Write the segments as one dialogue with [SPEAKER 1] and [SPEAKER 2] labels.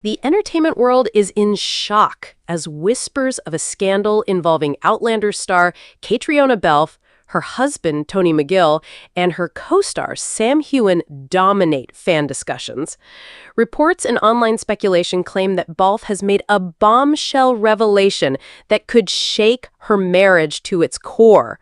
[SPEAKER 1] The entertainment world is in shock as whispers of a scandal involving Outlander star Caitriona Balfe, her husband Tony McGill, and her co-star Sam Heughan dominate fan discussions. Reports and online speculation claim that Balfe has made a bombshell revelation that could shake her marriage to its core.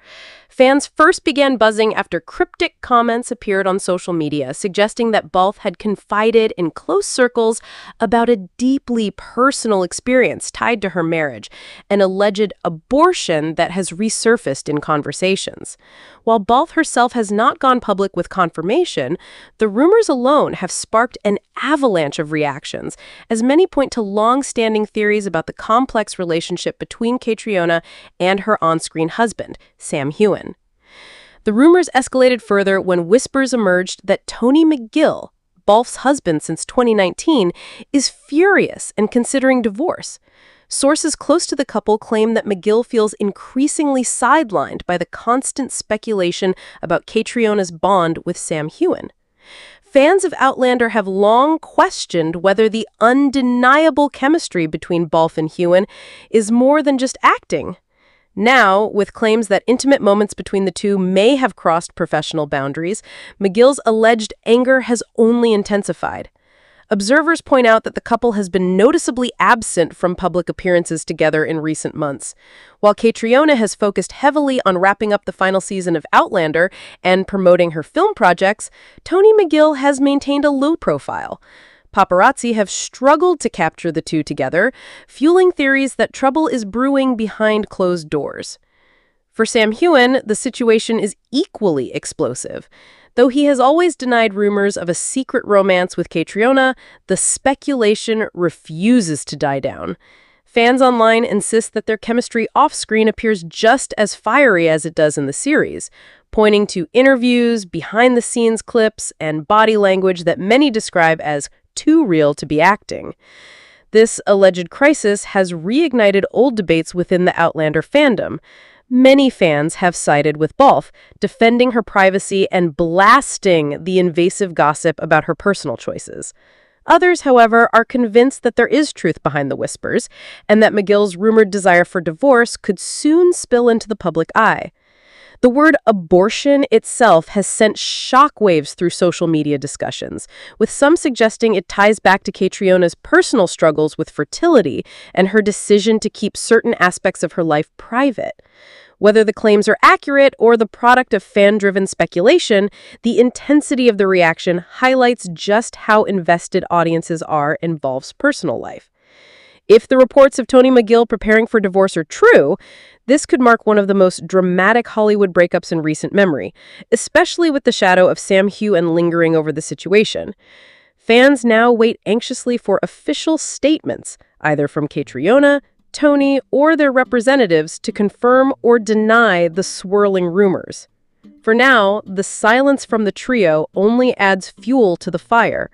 [SPEAKER 1] Fans first began buzzing after cryptic comments appeared on social media, suggesting that Balfe had confided in close circles about a deeply personal experience tied to her marriage, an alleged abortion that has resurfaced in conversations. While Balfe herself has not gone public with confirmation, the rumors alone have sparked an avalanche of reactions, as many point to long-standing theories about the complex relationship between Caitriona and her on-screen husband, Sam Heughan. The rumors escalated further when whispers emerged that Tony McGill, Balfe's husband since 2019, is furious and considering divorce. Sources close to the couple claim that McGill feels increasingly sidelined by the constant speculation about Caitriona's bond with Sam Heughan. Fans of Outlander have long questioned whether the undeniable chemistry between Balfe and Heughan is more than just acting. Now, with claims that intimate moments between the two may have crossed professional boundaries, McGill's alleged anger has only intensified. Observers point out that the couple has been noticeably absent from public appearances together in recent months. While Caitriona has focused heavily on wrapping up the final season of Outlander and promoting her film projects, Tony McGill has maintained a low profile. Paparazzi have struggled to capture the two together, fueling theories that trouble is brewing behind closed doors. For Sam Heughan, the situation is equally explosive. Though he has always denied rumors of a secret romance with Caitriona, the speculation refuses to die down. Fans online insist that their chemistry off-screen appears just as fiery as it does in the series, pointing to interviews, behind-the-scenes clips, and body language that many describe as too real to be acting. This alleged crisis has reignited old debates within the Outlander fandom. Many fans have sided with Balfe, defending her privacy and blasting the invasive gossip about her personal choices. Others, however, are convinced that there is truth behind the whispers, and that McGill's rumored desire for divorce could soon spill into the public eye. The word abortion itself has sent shockwaves through social media discussions, with some suggesting it ties back to Caitriona's personal struggles with fertility and her decision to keep certain aspects of her life private. Whether the claims are accurate or the product of fan-driven speculation, the intensity of the reaction highlights just how invested audiences are in Balfe's personal life. If the reports of Tony McGill preparing for divorce are true, this could mark one of the most dramatic Hollywood breakups in recent memory, especially with the shadow of Sam Heughan lingering over the situation. Fans now wait anxiously for official statements, either from Caitriona, Tony, or their representatives to confirm or deny the swirling rumors. For now, the silence from the trio only adds fuel to the fire.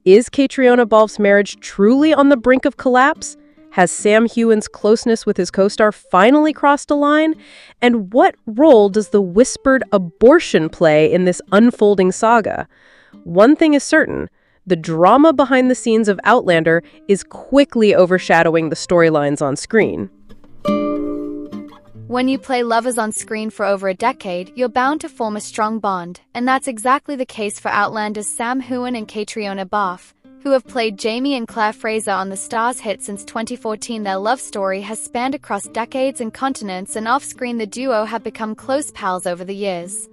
[SPEAKER 1] Is Caitriona Balfe's marriage truly on the brink of collapse? Has Sam Heughan's closeness with his co-star finally crossed a line? And what role does the whispered abortion play in this unfolding saga? One thing is certain. The drama behind the scenes of Outlander is quickly overshadowing the storylines on screen.
[SPEAKER 2] When you play lovers on screen for over a decade, you're bound to form a strong bond, and that's exactly the case for Outlander's Sam Heughan and Caitriona Balfe, who have played Jamie and Claire Fraser on the Starz hit since 2014. Their love story has spanned across decades and continents, and off-screen the duo have become close pals over the years.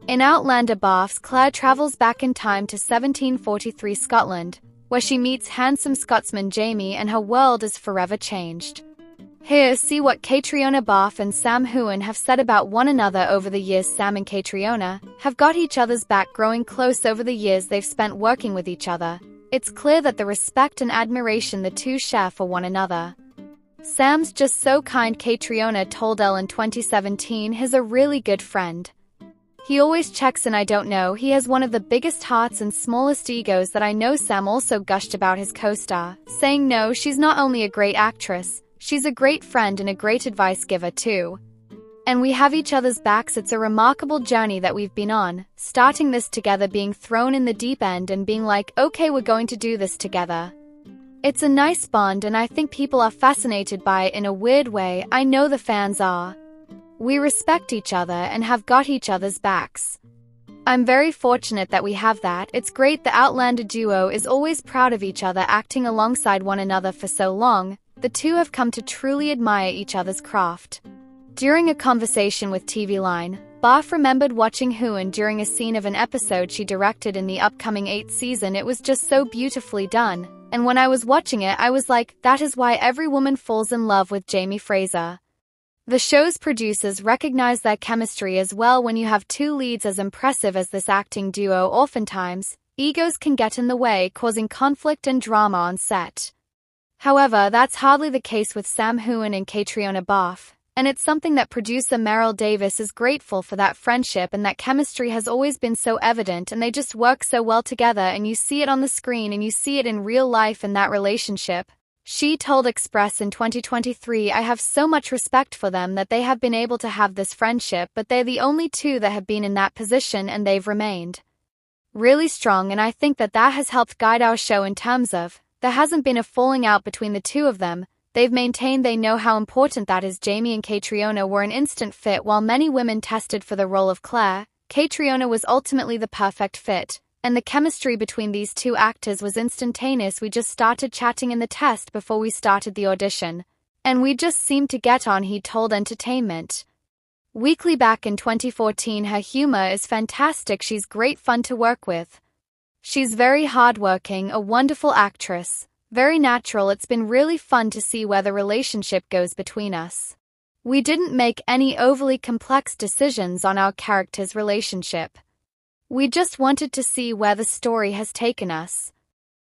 [SPEAKER 2] In Outlander, Balfe's Claire travels back in time to 1743 Scotland, where she meets handsome Scotsman Jamie, and her world is forever changed. Here, see what Caitriona Balfe and Sam Heughan have said about one another over the years. Sam and Caitriona have got each other's back, growing close over the years they've spent working with each other. It's clear that the respect and admiration the two share for one another. Sam's just so kind, Caitriona told Elle in 2017, he's a really good friend. He always checks in. I don't know, he has one of the biggest hearts and smallest egos that I know. Sam also gushed about his co-star, saying no, she's not only a great actress, she's a great friend and a great advice giver too. And we have each other's backs. It's a remarkable journey that we've been on, starting this together, being thrown in the deep end and being like, okay, we're going to do this together. It's a nice bond and I think people are fascinated by it in a weird way. I know the fans are. We respect each other and have got each other's backs. I'm very fortunate that we have that. It's great the Outlander duo is always proud of each other, acting alongside one another for so long. The two have come to truly admire each other's craft. During a conversation with TV Line, Balfe remembered watching Heughan during a scene of an episode she directed in the upcoming 8th season. It was just so beautifully done, and when I was watching it I was like, that is why every woman falls in love with Jamie Fraser. The show's producers recognize their chemistry as well. When you have two leads as impressive as this acting duo, oftentimes, egos can get in the way, causing conflict and drama on set. However, that's hardly the case with Sam Heughan and Caitriona Balfe, and it's something that producer Meryl Davis is grateful for. That friendship and that chemistry has always been so evident, and they just work so well together, and you see it on the screen and you see it in real life in that relationship. She told Express in 2023, I have so much respect for them that they have been able to have this friendship, but they're the only two that have been in that position and they've remained really strong, and I think that has helped guide our show in terms of, there hasn't been a falling out between the two of them. They've maintained they know how important that is. Jamie and Caitriona were an instant fit. While many women tested for the role of Claire, Caitriona was ultimately the perfect fit. And the chemistry between these two actors was instantaneous. We just started chatting in the test before we started the audition. And we just seemed to get on, he told Entertainment Weekly back in 2014. Her humor is fantastic. She's great fun to work with. She's very hardworking, a wonderful actress, very natural. It's been really fun to see where the relationship goes between us. We didn't make any overly complex decisions on our characters' relationship. We just wanted to see where the story has taken us.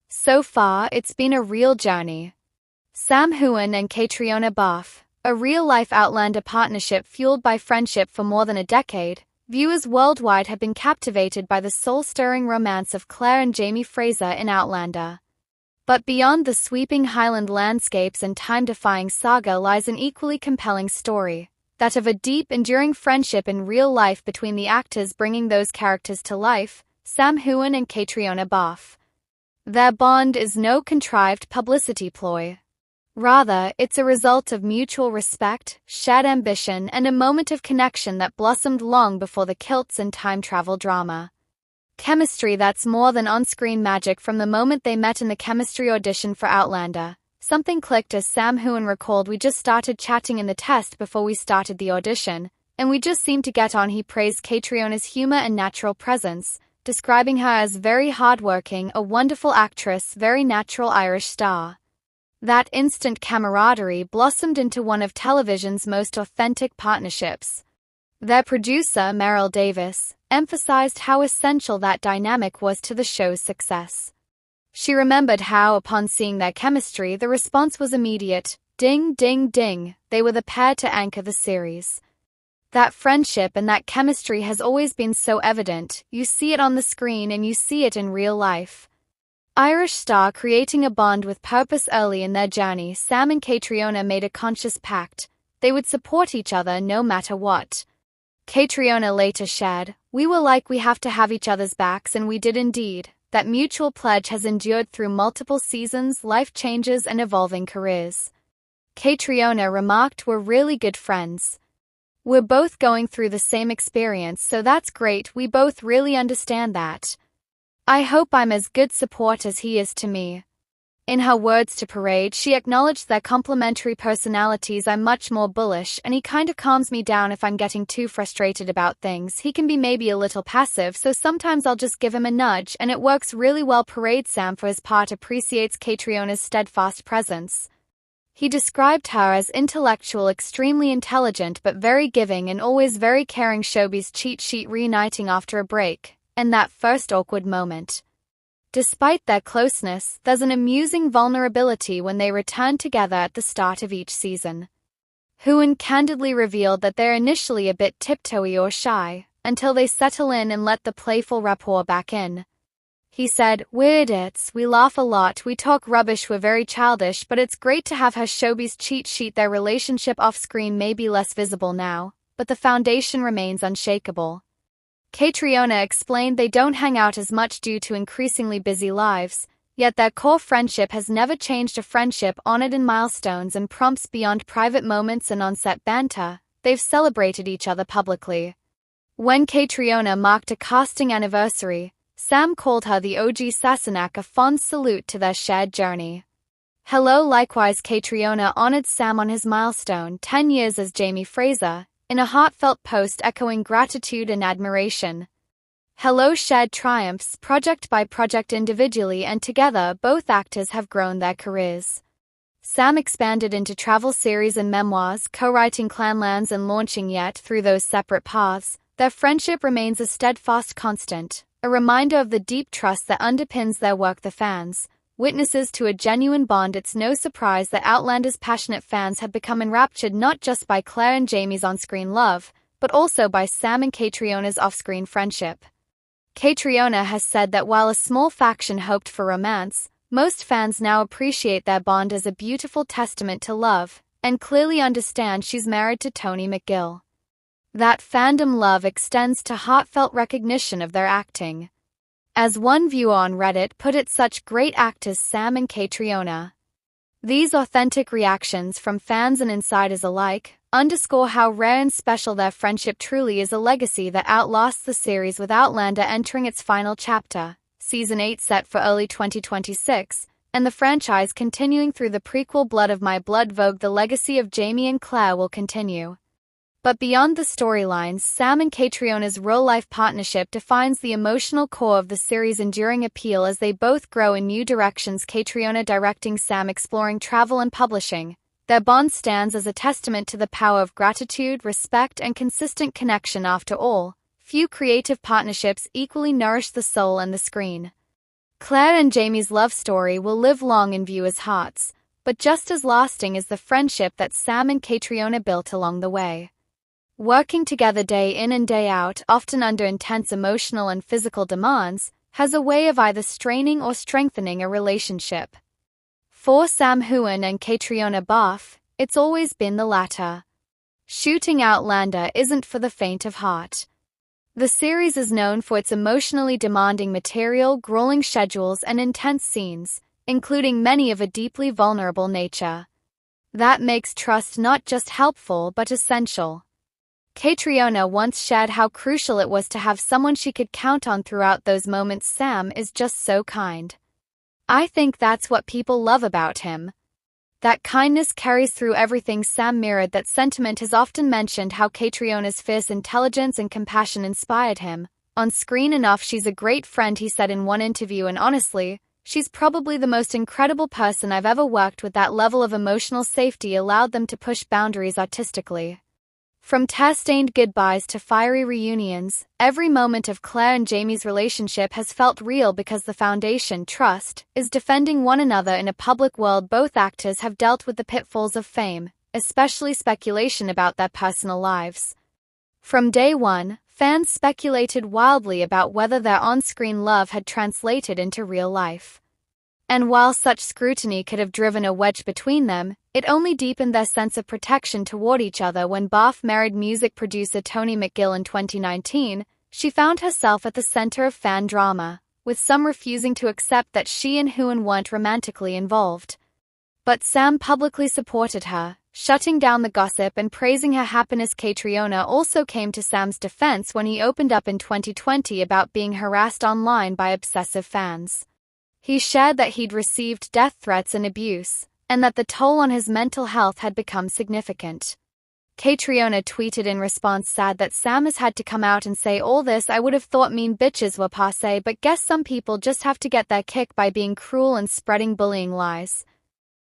[SPEAKER 2] So far, it's been a real journey. Sam Heughan and Caitriona Balfe, a real-life Outlander partnership fueled by friendship for more than a decade. Viewers worldwide have been captivated by the soul-stirring romance of Claire and Jamie Fraser in Outlander. But beyond the sweeping Highland landscapes and time-defying saga lies an equally compelling story, that of a deep, enduring friendship in real life between the actors bringing those characters to life, Sam Heughan and Caitriona Balfe. Their bond is no contrived publicity ploy. Rather, it's a result of mutual respect, shared ambition, and a moment of connection that blossomed long before the kilts and time travel drama. Chemistry that's more than on-screen magic. From the moment they met in the chemistry audition for Outlander, something clicked. As Sam Heughan recalled, we just started chatting in the test before we started the audition, and we just seemed to get on. He praised Caitriona's humor and natural presence, describing her as very hardworking, a wonderful actress, very natural Irish star. That instant camaraderie blossomed into one of television's most authentic partnerships. Their producer, Meryl Davis, emphasized how essential that dynamic was to the show's success. She remembered how, upon seeing their chemistry, the response was immediate. Ding, ding, ding. They were the pair to anchor the series. That friendship and that chemistry has always been so evident. You see it on the screen and you see it in real life. Irish star creating a bond with purpose. Early in their journey, Sam and Caitriona made a conscious pact. They would support each other no matter what. Caitriona later shared, "We were like, we have to have each other's backs, and we did indeed." That mutual pledge has endured through multiple seasons, life changes, and evolving careers. Caitriona remarked, "We're really good friends. We're both going through the same experience, so that's great. We both really understand that. I hope I'm as good support as he is to me." In her words to Parade, she acknowledged their complementary personalities. "I'm much more bullish, and he kinda calms me down if I'm getting too frustrated about things. He can be maybe a little passive, so sometimes I'll just give him a nudge, and it works really well." Parade Sam, for his part, appreciates Caitriona's steadfast presence. He described her as intellectual, extremely intelligent but very giving and always very caring. Showbiz cheat sheet: reuniting after a break, and that first awkward moment. Despite their closeness, there's an amusing vulnerability when they return together at the start of each season. Heughan candidly revealed that they're initially a bit tiptoey or shy, until they settle in and let the playful rapport back in. He said, "We're idiots, we laugh a lot, we talk rubbish, we're very childish, but it's great to have her." Showbiz cheat sheet: their relationship off-screen may be less visible now, but the foundation remains unshakable. Caitriona explained they don't hang out as much due to increasingly busy lives. Yet their core friendship has never changed, a friendship honored in milestones and prompts beyond private moments and on-set banter. They've celebrated each other publicly. When Caitriona marked a casting anniversary, Sam called her the OG Sassenach, a fond salute to their shared journey. Hello. Likewise, Caitriona honored Sam on his milestone, 10 years as Jamie Fraser, in a heartfelt post echoing gratitude and admiration. Hello shared triumphs, project by project, individually and together, both actors have grown their careers. Sam expanded into travel series and memoirs, co-writing Clanlands and launching Yet. Through those separate paths, their friendship remains a steadfast constant, a reminder of the deep trust that underpins their work. The fans, witnesses to a genuine bond. It's no surprise that Outlander's passionate fans have become enraptured not just by Claire and Jamie's on-screen love, but also by Sam and Caitriona's off-screen friendship. Caitriona has said that while a small faction hoped for romance, most fans now appreciate their bond as a beautiful testament to love, and clearly understand she's married to Tony McGill. That fandom love extends to heartfelt recognition of their acting. As one viewer on Reddit put it, such great actors Sam and Caitriona. These authentic reactions from fans and insiders alike underscore how rare and special their friendship truly is, a legacy that outlasts the series, with Outlander entering its final chapter, Season 8 set for early 2026, and the franchise continuing through the prequel Blood of My Blood. Vogue, the legacy of Jamie and Claire will continue. But beyond the storylines, Sam and Caitriona's real-life partnership defines the emotional core of the series' enduring appeal as they both grow in new directions. Caitriona directing, Sam exploring travel and publishing. Their bond stands as a testament to the power of gratitude, respect, and consistent connection. After all, few creative partnerships equally nourish the soul and the screen. Claire and Jamie's love story will live long in viewers' hearts, but just as lasting is the friendship that Sam and Caitriona built along the way. Working together day in and day out, often under intense emotional and physical demands, has a way of either straining or strengthening a relationship. For Sam Heughan and Caitriona Balfe, it's always been the latter. Shooting Outlander isn't for the faint of heart. The series is known for its emotionally demanding material, grueling schedules, and intense scenes, including many of a deeply vulnerable nature. That makes trust not just helpful but essential. Caitriona once shared how crucial it was to have someone she could count on throughout those moments. Sam is just so kind. I think that's what people love about him. That kindness carries through everything. Sam mirrored that sentiment, has often mentioned how Caitriona's fierce intelligence and compassion inspired him. On screen enough, she's a great friend, he said in one interview, and honestly, she's probably the most incredible person I've ever worked with. That level of emotional safety allowed them to push boundaries artistically. From tear-stained goodbyes to fiery reunions, every moment of Claire and Jamie's relationship has felt real because the foundation, trust, is defending one another in a public world. Both actors have dealt with the pitfalls of fame, especially speculation about their personal lives. From day one, fans speculated wildly about whether their on-screen love had translated into real life. And while such scrutiny could have driven a wedge between them, it only deepened their sense of protection toward each other. When Balfe married music producer Tony McGill in 2019, she found herself at the center of fan drama, with some refusing to accept that she and Heughan weren't romantically involved. But Sam publicly supported her, shutting down the gossip and praising her happiness. Caitriona also came to Sam's defense when he opened up in 2020 about being harassed online by obsessive fans. He shared that he'd received death threats and abuse, and that the toll on his mental health had become significant. Caitriona tweeted in response, sad that Sam has had to come out and say all this. I would have thought mean bitches were passé, but guess some people just have to get their kick by being cruel and spreading bullying lies.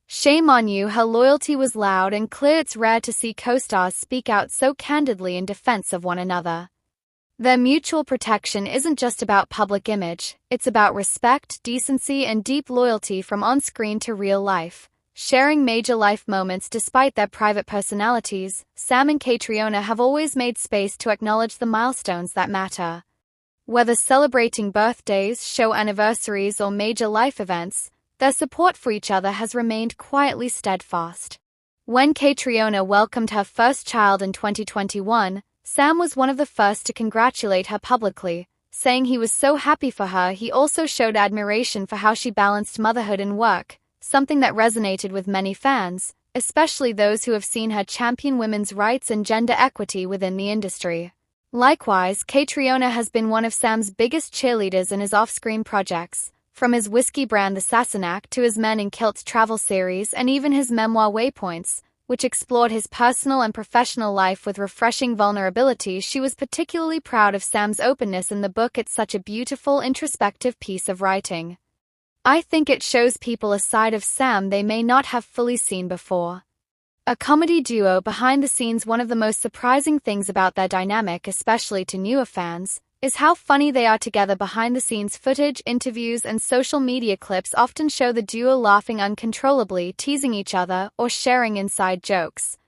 [SPEAKER 2] Shame on you. Her loyalty was loud and clear. It's rare to see co-stars speak out so candidly in defense of one another. Their mutual protection isn't just about public image, it's about respect, decency, and deep loyalty from on-screen to real life. Sharing major life moments despite their private personalities, Sam and Caitriona have always made space to acknowledge the milestones that matter. Whether celebrating birthdays, show anniversaries, or major life events, their support for each other has remained quietly steadfast. When Caitriona welcomed her first child in 2021, Sam was one of the first to congratulate her publicly, Saying he was so happy for her, he also showed admiration for how she balanced motherhood and work, something that resonated with many fans, especially those who have seen her champion women's rights and gender equity within the industry. Likewise, Caitriona has been one of Sam's biggest cheerleaders in his off-screen projects, from his whiskey brand The Sassenach to his Men in Kilts travel series and even his memoir Waypoints, which explored his personal and professional life with refreshing vulnerability. She was particularly proud of Sam's openness in the book. It's such a beautiful, introspective piece of writing. I think it shows people a side of Sam they may not have fully seen before. A comedy duo behind the scenes. One of the most surprising things about their dynamic, especially to newer fans, is how funny they are together. Behind the scenes footage, interviews, and social media clips often show the duo laughing uncontrollably, teasing each other, or sharing inside jokes.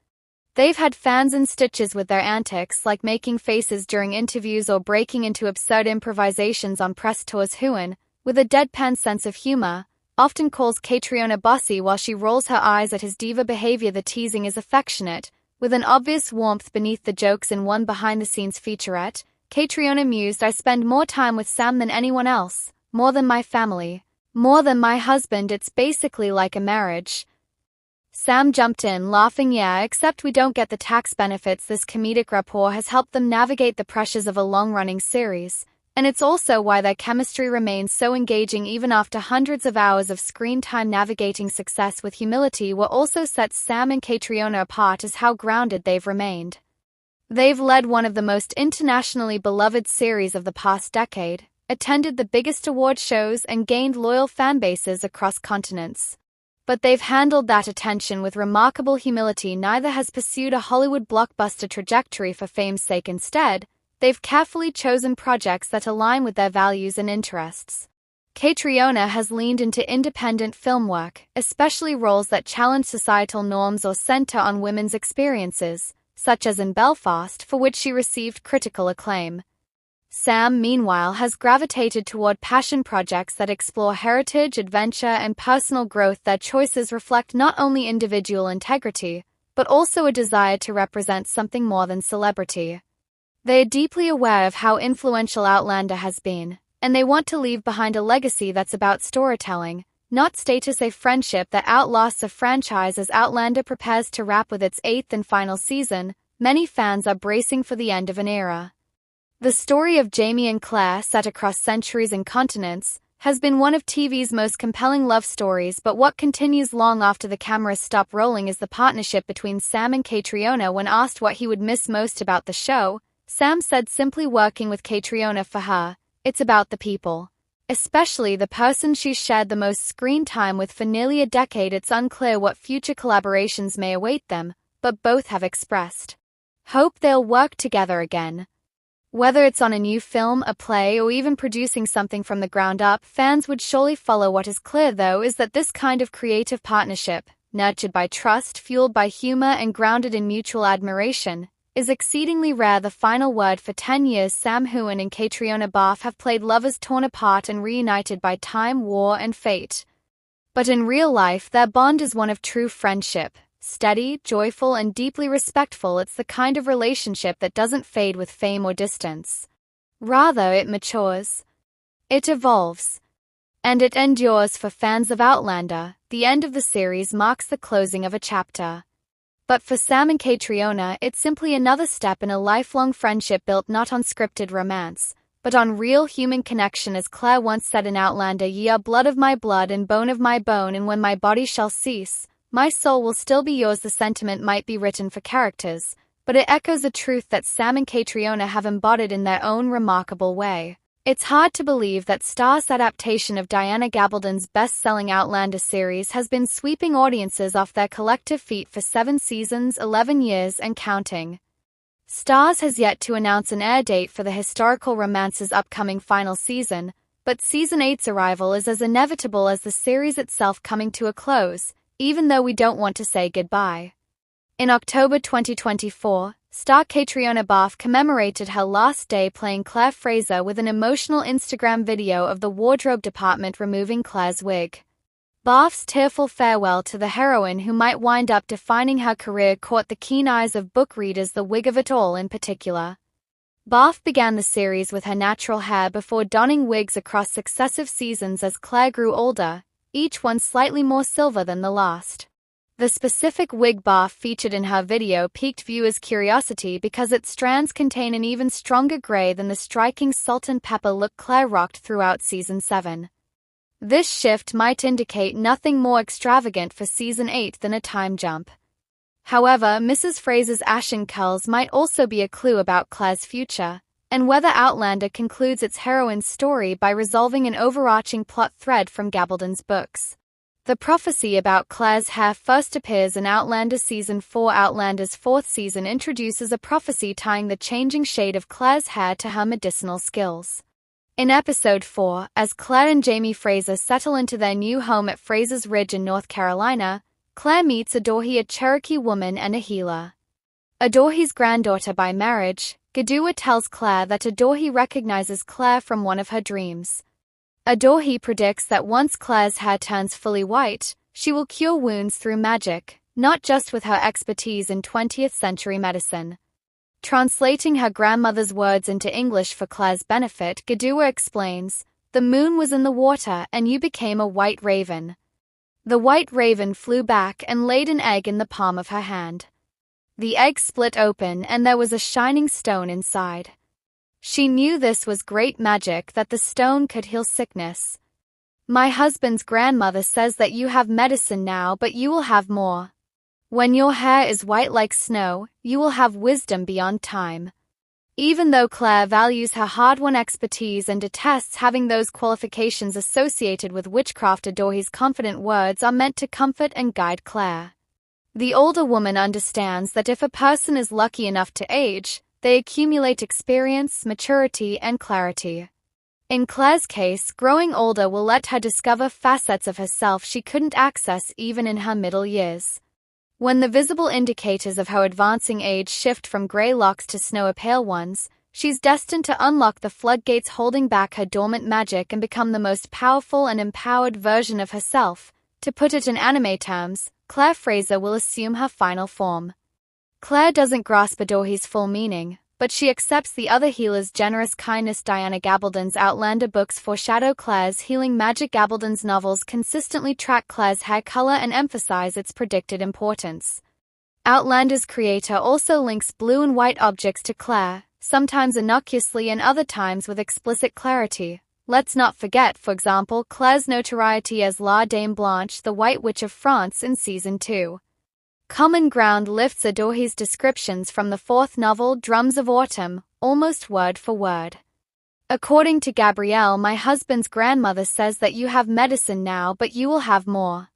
[SPEAKER 2] They've had fans in stitches with their antics, like making faces during interviews or breaking into absurd improvisations on press tours. Heughan, with a deadpan sense of humor, often calls Caitriona bossy while she rolls her eyes at his diva behavior. The teasing is affectionate, with an obvious warmth beneath the jokes. In one behind-the-scenes featurette, Caitriona mused, "I spend more time with Sam than anyone else, more than my family, more than my husband. It's basically like a marriage." Sam jumped in, laughing, "Yeah, except we don't get the tax benefits." This comedic rapport has helped them navigate the pressures of a long-running series, and it's also why their chemistry remains so engaging even after hundreds of hours of screen time. Navigating success with humility. What also sets Sam and Caitriona apart is how grounded they've remained. They've led one of the most internationally beloved series of the past decade, attended the biggest award shows, and gained loyal fanbases across continents. But they've handled that attention with remarkable humility. Neither has pursued a Hollywood blockbuster trajectory for fame's sake. Instead, they've carefully chosen projects that align with their values and interests. Caitriona has leaned into independent film work, especially roles that challenge societal norms or center on women's experiences, such as in Belfast, for which she received critical acclaim. Sam, meanwhile, has gravitated toward passion projects that explore heritage, adventure, and personal growth. Their choices reflect not only individual integrity, but also a desire to represent something more than celebrity. They are deeply aware of how influential Outlander has been, and they want to leave behind a legacy that's about storytelling, not status. A friendship that outlasts a franchise. As Outlander prepares to wrap with its 8th and final season, many fans are bracing for the end of an era. The story of Jamie and Claire, set across centuries and continents, has been one of TV's most compelling love stories. But what continues long after the cameras stop rolling is the partnership between Sam and Caitriona. When asked what he would miss most about the show, Sam said simply working with Caitriona. For her, it's about the people. Especially the person she's shared the most screen time with for nearly a decade. It's unclear what future collaborations may await them, but both have expressed hope they'll work together again. Whether it's on a new film, a play, or even producing something from the ground up, fans would surely follow. What is clear, though, is that this kind of creative partnership, nurtured by trust, fueled by humor, and grounded in mutual admiration, is exceedingly rare. The final word. For 10 years, Sam Heughan and Caitriona Balfe have played lovers torn apart and reunited by time, war, and fate. But in real life, their bond is one of true friendship, steady, joyful, and deeply respectful. It's the kind of relationship that doesn't fade with fame or distance. Rather, it matures. It evolves. And it endures. For fans of Outlander, the end of the series marks the closing of a chapter. But for Sam and Caitriona, it's simply another step in a lifelong friendship built not on scripted romance, but on real human connection. As Claire once said in Outlander, "Ye are blood of my blood and bone of my bone, and when my body shall cease, my soul will still be yours." The sentiment might be written for characters, but it echoes a truth that Sam and Caitriona have embodied in their own remarkable way. It's hard to believe that Star's adaptation of Diana Gabaldon's best-selling Outlander series has been sweeping audiences off their collective feet for 7 seasons, 11 years, and counting. Starz has yet to announce an air date for the historical romance's upcoming final season, but Season 8's arrival is as inevitable as the series itself coming to a close, even though we don't want to say goodbye. In October 2024, star Caitriona Balfe commemorated her last day playing Claire Fraser with an emotional Instagram video of the wardrobe department removing Claire's wig. Balfe's tearful farewell to the heroine who might wind up defining her career caught the keen eyes of book readers, the wig of it all in particular. Balfe began the series with her natural hair before donning wigs across successive seasons as Claire grew older, each one slightly more silver than the last. The specific wig Balfe featured in her video piqued viewers' curiosity because its strands contain an even stronger gray than the striking salt and pepper look Claire rocked throughout Season 7. This shift might indicate nothing more extravagant for Season 8 than a time jump. However, Mrs. Fraser's ashen curls might also be a clue about Claire's future, and whether Outlander concludes its heroine's story by resolving an overarching plot thread from Gabaldon's books. The prophecy about Claire's hair first appears in Outlander Season 4. Outlander's fourth season introduces a prophecy tying the changing shade of Claire's hair to her medicinal skills. In Episode 4, as Claire and Jamie Fraser settle into their new home at Fraser's Ridge in North Carolina, Claire meets Adorhi, a Cherokee woman and a healer. Adorhi's granddaughter by marriage, Gadua tells Claire that Adorhi recognizes Claire from one of her dreams. Adorhi predicts that once Claire's hair turns fully white, she will cure wounds through magic, not just with her expertise in 20th century medicine. Translating her grandmother's words into English for Claire's benefit, Gadua explains, "The moon was in the water and you became a white raven." The white raven flew back and laid an egg in the palm of her hand. The egg split open and there was a shining stone inside. She knew this was great magic, that the stone could heal sickness. "My husband's grandmother says that you have medicine now, but you will have more. When your hair is white like snow, you will have wisdom beyond time." Even though Claire values her hard-won expertise and detests having those qualifications associated with witchcraft, Adorhi's confident words are meant to comfort and guide Claire. The older woman understands that if a person is lucky enough to age, they accumulate experience, maturity, and clarity. In Claire's case, growing older will let her discover facets of herself she couldn't access even in her middle years. When the visible indicators of her advancing age shift from gray locks to snowy pale ones, she's destined to unlock the floodgates holding back her dormant magic and become the most powerful and empowered version of herself. To put it in anime terms, Claire Fraser will assume her final form. Claire doesn't grasp Adorhi's full meaning, but she accepts the other healer's generous kindness. Diana Gabaldon's Outlander books foreshadow Claire's healing magic. Gabaldon's novels consistently track Claire's hair color and emphasize its predicted importance. Outlander's creator also links blue and white objects to Claire, sometimes innocuously and other times with explicit clarity. Let's not forget, for example, Claire's notoriety as La Dame Blanche, the White Witch of France in Season 2. Common Ground lifts Adorhi's descriptions from the fourth novel, Drums of Autumn, almost word for word. According to Gabrielle, "My husband's grandmother says that you have medicine now, but you will have more.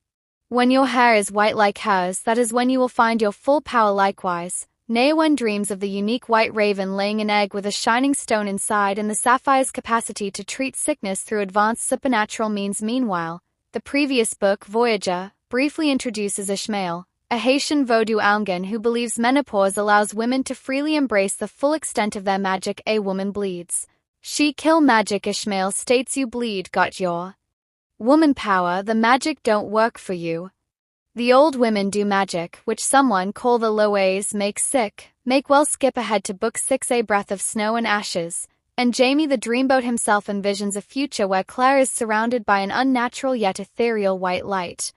[SPEAKER 2] When your hair is white like hers, that is when you will find your full power." Likewise, Neowen dreams of the unique white raven laying an egg with a shining stone inside and the sapphire's capacity to treat sickness through advanced supernatural means. Meanwhile, the previous book, Voyager, briefly introduces Ishmael, a Haitian Vodou Algan who believes menopause allows women to freely embrace the full extent of their magic. "A woman bleeds. She kill magic." Ishmael states, "You bleed, got your woman power, the magic don't work for you. The old women do magic, which someone call the Loes make sick, make well." Skip ahead to Book 6, A Breath of Snow and Ashes, and Jamie the Dreamboat himself envisions a future where Claire is surrounded by an unnatural yet ethereal white light.